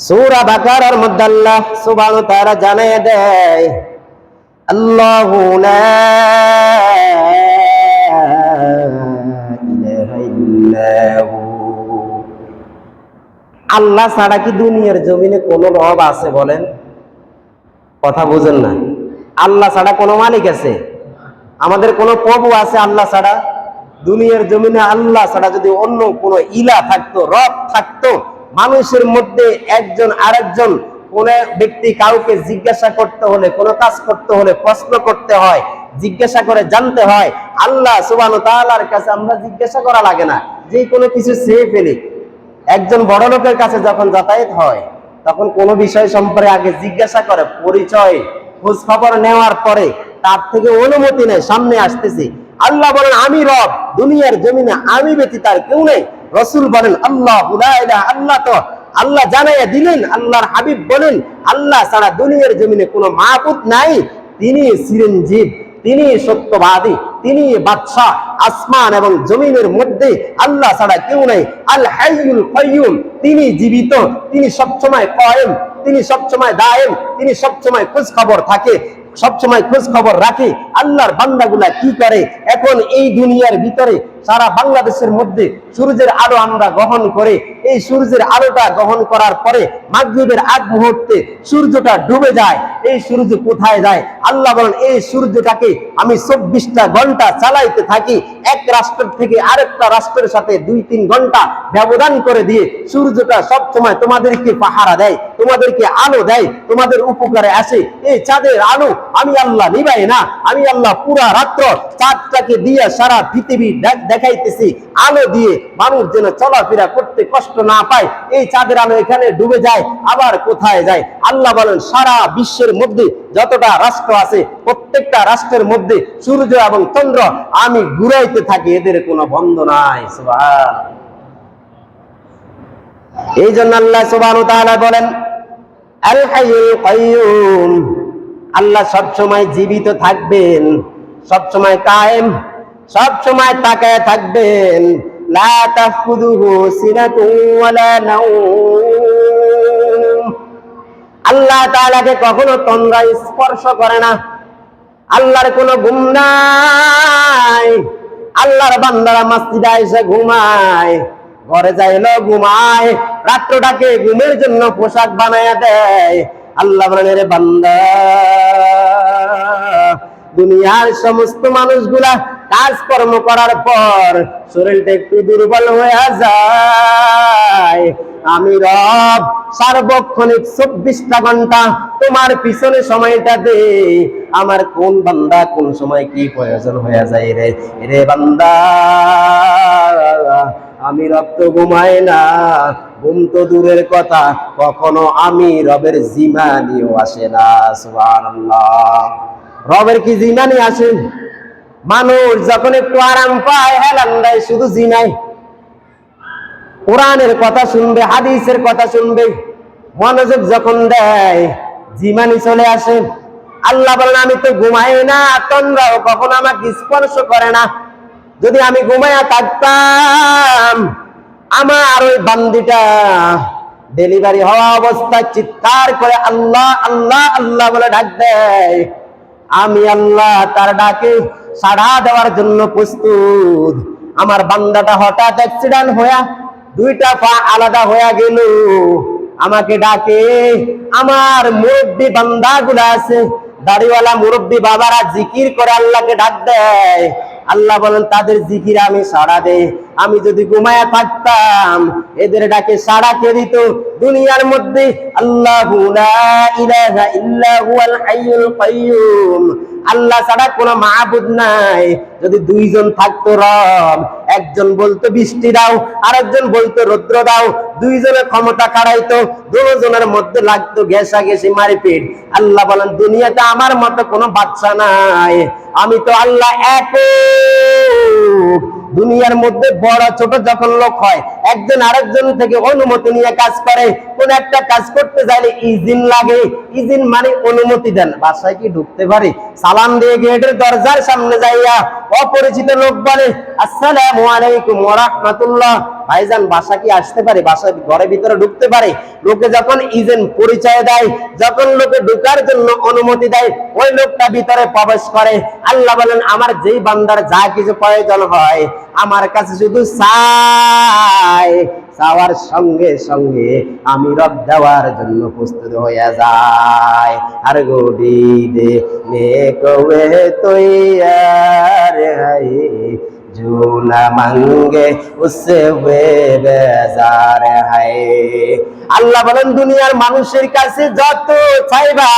সূরা বাকারার মধ্যে আল্লাহ সুবহানাহু ওয়া তাআলা জানিয়ে দেয়, আল্লাহু লা ইলাহা ইল্লাহু। আল্লাহ ছাড়া কি দুনিয়ার জমিনে কোন রব আছে বলেন? কথা বুঝেন না। আল্লাহ ছাড়া কোন মালিক আছে? আমাদের কোন প্রভু আছে আল্লাহ ছাড়া? দুনিয়ার জমিনে আল্লাহ ছাড়া যদি অন্য কোন ইলা থাকতো, রব থাকতো, মানুষের মধ্যে একজন আরেকজন কোন ব্যক্তি কাউকে জিজ্ঞাসা করতে হলে, কোন কাজ করতে হলে প্রশ্ন করতে হয়, জিজ্ঞাসা করে জানতে হয়। আল্লাহ সুবহানাহু ওয়া তাআলার কাছে আমরা জিজ্ঞাসা করা লাগে না, যে কোনো কিছু চেয়ে ফেলি। একজন বড় লোকের কাছে যখন যাতায়াত হয়, তখন কোনো বিষয় সম্পর্কে আগে জিজ্ঞাসা করে, পরিচয় খোঁজ খবর নেওয়ার পরে তার থেকে অনুমতি নেয়, সামনে আসতেছি। আল্লাহ বলেন, আমি রব, দুনিয়ার জমিনে আমি ব্যতীত আর কেউ নেই। রাসূল বলেন, আল্লাহু লা ইলাহা, আল্লাহ তো আল্লাহ জানাইয়া দিলেন, আল্লাহর হাবিব বলেন, আল্লাহ ছাড়া দুনিয়ার জমিনে কোনো মাবুদ নাই। তিনি চিরঞ্জীব, তিনি সত্যবাদী, তিনি বাদশাহ। আসমান এবং জমিনের মধ্যে আল্লাহ ছাড়া কেউ নাই। আল হাইয়ুল কাইয়ুম, তিনি জীবিত, তিনি সবসময় কায়েম, তিনি সবসময় দায়েম, তিনি সবসময় খোঁজ খবর থাকে, সবসময় খোঁজ খবর রাখে আল্লাহর বান্দাগুলা কি করে। এখন এই দুনিয়ার ভিতরে সারা বাংলাদেশের মধ্যে সূর্যের আলো আমরা গ্রহণ করে, এই সূর্যের আলোটা গ্রহণ করার পরে মাগরিবের আগ মুহূর্তে সূর্যটা ডুবে যায়। এই সূর্য কোথায় যায়? আল্লাহ বলেন, এই সূর্যটাকে আমি 24টা ঘন্টা চালাইতে থাকি। এক রাষ্ট্র থেকে আরেকটা রাষ্ট্রের সাথে 2-3 ঘন্টা ব্যবধান করে দিয়ে সূর্যটা সব সময় তোমাদেরকে পাহারা দেয়, তোমাদেরকে আলো দেয়, তোমাদের উপকারে আসে। এই চাঁদের আলো আমি আল্লাহ নিবাই না, আমি আল্লাহ পুরা রাত্র চাঁদটাকে দিয়ে সারা পৃথিবী দেখাইতেছি আলো দিয়ে, মানুষ যেন চলাফেরা করতে কষ্ট না পায়। এই চাঁদের আলো এখানে ডুবে যায়, আবার কোথায় যায়? আল্লাহ বলেন, সারা বিশ্বের মধ্যে যতটা রাষ্ট্র আছে, প্রত্যেকটা রাষ্ট্রের মধ্যে সূর্য এবং চন্দ্র আমি ঘুরাইতে থাকি, এদের কোনো বন্ধ নাই। সুবহান। এই জন্য আল্লাহ সুবহানাহু ওয়া তাআলা বলেন, আল হাইয়ুল কাইয়ুম, আল্লাহ সবসময় জীবিত থাকবেন, সবসময় কায়েম, সবসময় তাকায় থাকবেন। লা তাখুযুহু সিনাতুন ওয়ালা নাওম, আল্লাহ তাআলাকে কখনো তন্দ্রা স্পর্শ করে না। আল্লাহর কোনো ঘুম নাই। আল্লাহর বান্দারা মসজিদে এসে ঘুমায়, ঘরে যাইলো ঘুমায়, রাত্রটাকে ঘুমের জন্য পোশাক বানায়া দেয়। আল্লাহ বলেন, রে বান্দা, দুনিয়ার সমস্ত মানুষগুলা কাজকর্ম করার পর শরীরটা একটু দুর্বল হয়ে যায়, আমি রব সার্বক্ষণিক 24টা ঘন্টা তোমার পিছনে সময়টা দে। আমার কোন বান্দা কোন সময় কি প্রয়োজন হয়ে যায় রে, রে বান্দা, আমি রব তো ঘুমাই না। ঘুম তো দূরের কথা, কখনো আমি রবের জিমানিও আসে না। সুবহানাল্লাহ। রবের কি জিমানি আসে? মানুষ যখন একটু আরাম পায়, হেলান দেয়, শুধু জিমায়। কোরআনের কথা শুনবে, হাদিসের কথা শুনবে, মনোযোগ যখন দেয়, জিমানি চলে আসে। আল্লাহ বলেন, আমি তো ঘুমাই না, তন্দ্রাও কখনো আমাকে স্পর্শ করে না। যদি আমি ঘুমাইয়া থাকতাম, আমার ওই বান্দিটা ডেলিভারি হওয়া অবস্থায় চিৎকার করে আল্লাহ আল্লাহ আল্লাহ বলে ডাক দেয়, আমি আল্লাহ তার ডাকে সাড়া দেওয়ার জন্য প্রস্তুত। আমার বান্দাটা হঠাৎ অ্যাক্সিডেন্ট হইয়া 2টা পা আলাদা হয়ে গেল, আমাকে ডাকে। আমার মুরব্বী বান্দা গুলা আছে, দাড়িওয়ালা মুরব্বী বাবারা জিকির করে আল্লাহকে ডাক দেয়। আল্লাহ বলেন, তাদের জিকির আমি সাড়া দেই। আমি যদি ঘুমায়া থাকতাম, এদের ডাকে সাড়া কে দিত? দুনিয়ার মধ্যে আল্লাহু লা ইলাহা ইল্লা হুয়াল হাইয়ুল কাইয়ুম, আল্লাহ ছাড়া কোনো মাবুদ নাই। যদি 2 জন থাকতো রব, একজন বলতো বৃষ্টি দাও, আরেকজন বলতো রৌদ্র দাও, 2 জনের ক্ষমতা খাড়াইতো, 2 জনের মধ্যে লাগতো ঘেঁষাঘেঁষি মারপিট। আল্লাহ বলেন, দুনিয়াতে আমার মতো কোনো বাদশা নাই, আমি তো আল্লাহ এক। দুনিয়ার মধ্যে বড় ছোট যখন লোক হয়, একজন আরেকজন থেকে অনুমতি নিয়ে কাজ করে। কোন একটা কাজ করতে যাইলে ইজিন লাগে। ইজিন মানে অনুমতি দেন, বাসায় কি ঢুকতে পারি? সালাম দিয়ে গেটের দরজার সামনে যাইয়া অপরিচিত লোক বলে, আসসালামু আলাইকুম ওয়া রাহমাতুল্লাহ, ভাইজান বাসা কি আসতে পারে, বাসা ঘরের ভিতরে ঢুকতে পারে? লোকে যখন ইজেন পরিচয় দেয়, যখন লোকে ঢুকার জন্য অনুমতি দেয়, ওই লোকটা ভিতরে প্রবেশ করে। আল্লাহ বলেন আমার যেই বান্দার যা কিছু প্রয়োজন হয় আমার কাছে শুধু চায়, চাওয়ার সঙ্গে সঙ্গে আমি রব দেওয়ার জন্য প্রস্তুত হয়ে যায়। আর গোডি দে নে কবে তৈয়ার হাই जो न मांगे उससे वे बेजार है। আল্লাহ বলেন দুনিয়ার মানুষের কাছে যত চাইবা,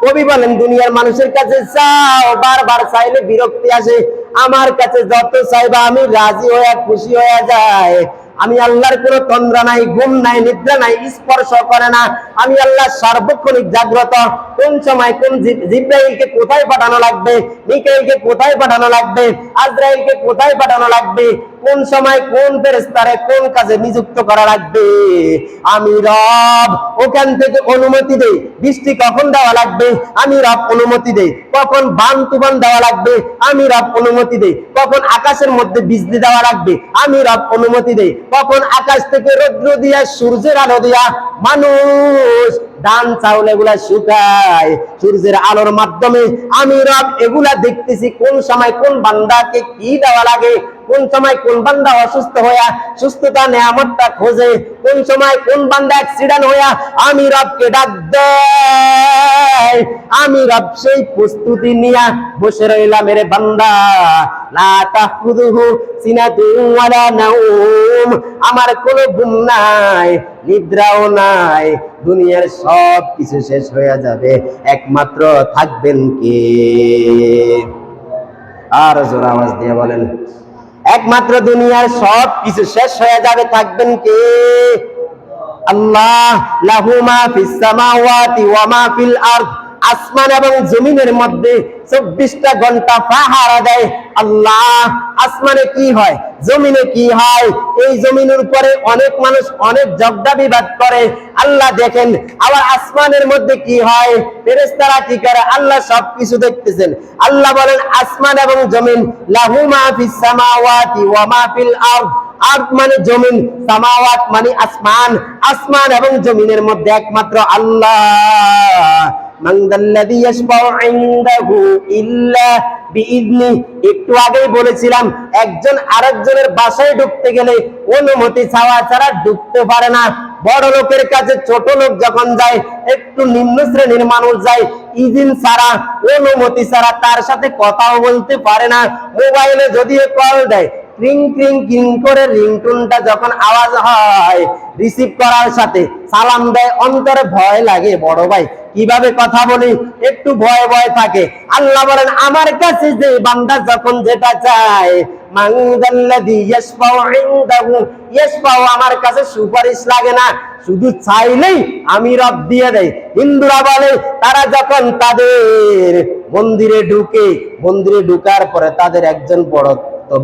কবি বলেন দুনিয়ার মানুষের কাছে চাও, বারবার চাইলে বিরক্তি আসে। আমার কাছে যত চাইবা আমি রাজি হয়ে খুশি হয়ে যায়। আমি আল্লাহর কোনো তন্দ্রা নাই, ঘুম নাই, নিদ্রা নাই, স্পর্শ করে না। আমি আল্লাহ সার্বক্ষণিক জাগ্রত। কোন সময় কোন জিব্রাইলকে কোথায় পাঠানো লাগবে, মিকাইলকে কোথায় পাঠানো লাগবে, আজরাইলকে কোথায় পাঠানো লাগবে, কোন সময় কোন ফেরেশতারে কোন কাজে নিযুক্ত করা লাগবে আমি রব ওখান থেকে অনুমতি দেই। বৃষ্টি কখন দেওয়া লাগবে আমি রব অনুমতি দেই। কখন বান তুফান দেওয়া লাগবে আমি রব অনুমতি দেই। কখন আকাশের মধ্যে বিজলি দেওয়া লাগবে আমি রব অনুমতি দেই। কখন আকাশ থেকে রৌদ্র দিয়া সূর্যের আলো দিয়া মানুষ ধান চাউল এগুলা শুকায় সূর্যের আলোর মাধ্যমে আমি রব এগুলা দেখতেছি। কোন সময় কোন বান্দাকে কি দেওয়া লাগে, কোন সময় কোন বান্দা অসুস্থ হইয়া সুস্থতা নেয়ামতটা খোঁজে, কোন সময় কোন বান্দা অ্যাক্সিডেন্ট হইয়া আমি রবকে ডাক দেয়। আমি রব সেই প্রস্তুতি নিয়া বসে রইলাম। মেরে বান্দা লা তাখুযুহু সিনাতুন ওয়ালা নাওম, আমার কোনো ঘুম নাই, নিদ্রাও নাই। দুনিয়ার সব কিছু শেষ হয়ে যাবে, একমাত্র থাকবেন কে? আর জোর আওয়াজ দিয়ে বলেন, একমাত্র দুনিয়ার সব কিছু শেষ হয়ে যাবে, থাকবেন কে? আল্লাহ। লাহু মা ফিস সামাওয়াতি ওয়া মা ফিল আরদ, আসমান এবং জমিনের মধ্যে 24টা ঘন্টা পাহারা দেয় আল্লাহ। আসমানে কি হয়, জমিনে কি হয়, এই জমিনের উপরে অনেক মানুষ অনেক ঝগড়া বিবাদ করে, আল্লাহ দেখেন। আবার আসমানের মধ্যে কি হয়, ফেরেশতারা কি করে, আল্লাহ সবকিছু দেখতেছেন। আল্লাহ বলেন আসমান এবং জমিন, লাহু মা ফিস সামাওয়াতি ওয়া মা ফিল আরদ, আরদ মানে জমিন, সামাওয়াত মানে আসমান, আসমান এবং জমিনের মধ্যে একমাত্র আল্লাহ। মানদাল্লাযী ইয়াশফাউ ইনদাহু ইল্লা বিইذনি, একটু আগেই বলেছিলাম একজন আরেকজনের বাসায় ঢুকতে গেলে অনুমতি চাওয়া ছাড়া ঢুকতে পারে না। বড় লোকের কাছে ছোট লোক যখন যায়, একটু নিম্ন শ্রেণীর মানুষ যায়, ইজিন ছাড়া অনুমতি ছাড়া তার সাথে কথাও বলতে পারে না। মোবাইলে যদিও কল দেয়, ক্রিং ক্রিং ক্রিং করে রিংটোনটা যখন আওয়াজ হয়, রিসিভ করার সাথে সালাম দেয়, অন্তরে ভয় লাগে। বড় ভাই কিভাবে কথা বলি, একটু ভয় ভয় থাকে। আল্লাহ বলেন আমার কাছে যে বান্দা যখন যেটা চায়, মানদাল্লাযী ইয়াশফাউ ইনদাহু ইয়াশফাউ, আমার কাছে সুপারিশ লাগে না, শুধু চাইলেই আমি রব দিয়ে দেই। হিন্দুরা বলে তারা যখন তাদের মন্দিরে ঢুকে, মন্দিরে ঢুকার পরে তাদের একজন বড়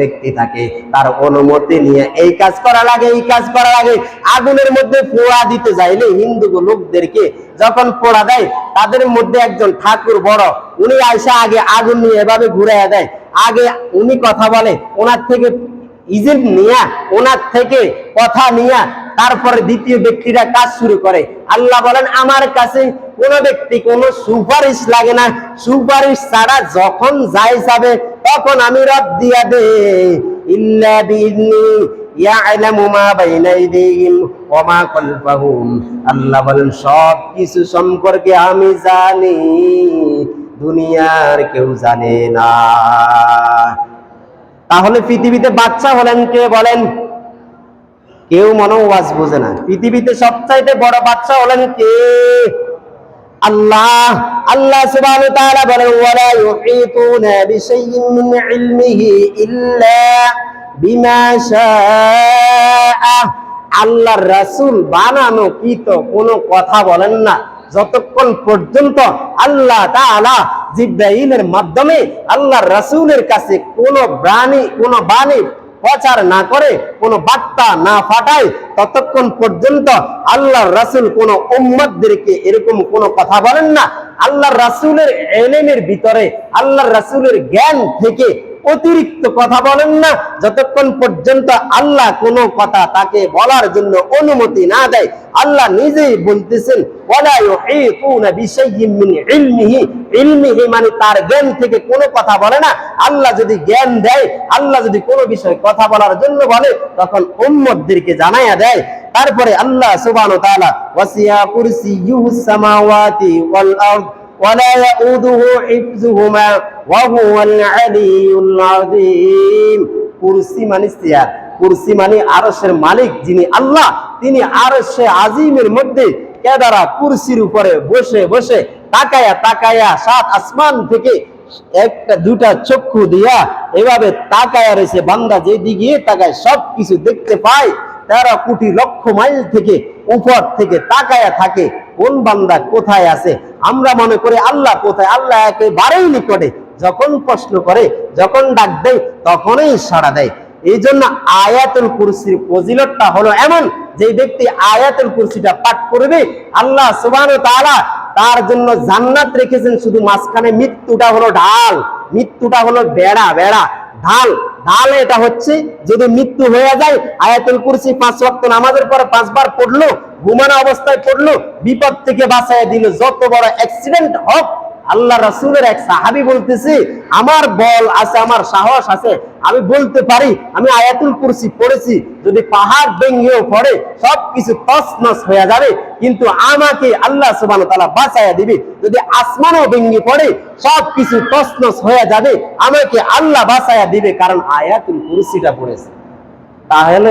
ব্যক্তি থাকে, তার অনুমতি নিয়ে এই কাজ করা লাগে, এই কাজ করা লাগে। আগুনের মধ্যে পোড়া দিতে যাইলে হিন্দু লোকদেরকে যখন পোড়া দেয়, তাদের মধ্যে একজন ঠাকুর বড়, উনি আইসা আগে আগুন নিয়ে এভাবে ঘুরাইয়া দেয়। আগে উনি কথা বলে, ওনার থেকে ইজেন্ট নিয়া, ওনার থেকে কথা নিয়া তারপরে দ্বিতীয় ব্যক্তিরা কাজ শুরু করে। আল্লাহ বলেন আমার কাছে কোন ব্যক্তি কোন সুপারিশ লাগে না, সুপারিশ ছাড়া যখন যাই যাবে তখন আমি রব দিয়া দে। ইল্লা বিইذনি ইয়ালামু মা বাইনা আইদিহিম ওয়া মা খালফাহুম, আল্লাহ বলেন সব কিছু সম্পর্কে আমি জানি, দুনিয়ার কেউ জানে না। তাহলে পৃথিবীতে বাচ্চা হলেন কে বলেন? কেউ মনে ওয়াজ বোঝে না। পৃথিবীতে সবচাইতে বড় বাচ্চা হলেন কে? আল্লাহ। আল্লাহ সুবহানাহু ওয়া তাআলা বলেন ওয়ালা ইউহিতুনা বিশাইইন মিন ইলমিহি ইল্লা বিমা শাআ, আল্লাহর রাসূল বানানো কি তো কোনো কথা বলেন না যতক্ষণ পর্যন্ত আল্লাহ তাআলা জিবরাইলের মাধ্যমে আল্লাহর রাসূলের কাছে কোনো বাণী প্রচার না করে, কোনো বার্তা না পাঠায়, ততক্ষণ পর্যন্ত আল্লাহর রাসূল কোন উম্মতদেরকে এরকম কোন কথা বলেন না। আল্লাহর রাসূলের ইলমের ভিতরে, আল্লাহর রাসূলের জ্ঞান থেকে অতিরিক্ত কথা বলেন না যতক্ষণ পর্যন্ত আল্লাহ কোনো কথা তাকে বলার জন্য অনুমতি না দেয়। আল্লাহ নিজেই বলতেছেন ওয়ালা ইউহিতুনা বিশাইইন মিন ইলমিহি, ইলমিহি মানে তার জ্ঞান থেকে কোনো কথা বলে না। আল্লাহ যদি জ্ঞান দেয়, আল্লাহ যদি কোনো বিষয় কথা বলার জন্য বলে, তখন উম্মতদেরকে জানায়া দেয়। তারপরে আল্লাহ সুবহানাহু ওয়া তাআলা ওয়াসিয়া কুরসিয়ুহুস সামাওয়াতি ওয়াল আরদ ওয়ালা ইয়াউদুহু হিফযুহুমা ওয়া হুয়াল আলিয়্যুল আযীম। কুরসি মানে চেয়ার, কুরসি মানে আরশের মালিক যিনি আল্লাহ, তিনি আরশে আজিমের মধ্যে কেদারা কুরসির উপরে বসে বসে তাকায়া তাকায়া সাত আসমান থেকে একটা দুটা চক্ষু দিয়া এভাবে তাকায়া রয়েছে। বান্দা যেদিকে তাকায় সব কিছু দেখতে পায়। 13 কোটি লক্ষ মাইল থেকে উপর থেকে তাকায়া থাকে কোন বান্দা কোথায় আছে। আমরা মনে করি আল্লাহ কোথায়, আল্লাহ একেবারেই নিকটে। যখন প্রশ্ন করে, যখন ডাক দেয়, তখনই সাড়া দেয়। এই জন্য আয়াতুল কুরসির ফজিলতটা হলো এমন, যে ব্যক্তি আয়াতুল কুরসিটা পাঠ করবে, আল্লাহ সুবহানাহু ওয়া তাআলা তার জন্য জান্নাত রেখেছেন। শুধু মাঝখানে মৃত্যুটা হলো ঢাল, মৃত্যুটা হলো বেড়া, বেড়া ঢাল, ঢাল এটা হচ্ছে যদি মৃত্যু হয়ে যায়, আয়াতুল কুরসি 5 ওয়াক্ত নামাজের পরে 5 বার পড়লো, ঘুমানো অবস্থায় পড়লো, বিপদ থেকে বাঁচায় দিল। যত বড় অ্যাক্সিডেন্ট হোক, আল্লাহ রাসূলের এক সাহাবী বলতেছে আমার বল আছে, আমার সাহস আছে, আমি বলতে পারি আমি আয়াতুল কুরসি পড়েছি, যদি পাহাড় ভেঙেও পড়ে সবকিছু তছনছ হয়ে যাবে, কিন্তু আমাকে আল্লাহ সুবহানাহু ওয়া তাআলা বাঁচায়া দিবে। যদি আসমানও ভেঙে পড়ে সবকিছু তছনছ হয়ে যাবে, আমাকে আল্লাহ বাঁচায়া দিবে, কারণ আয়াতুল কুরসিটা পড়েছে। তাহলে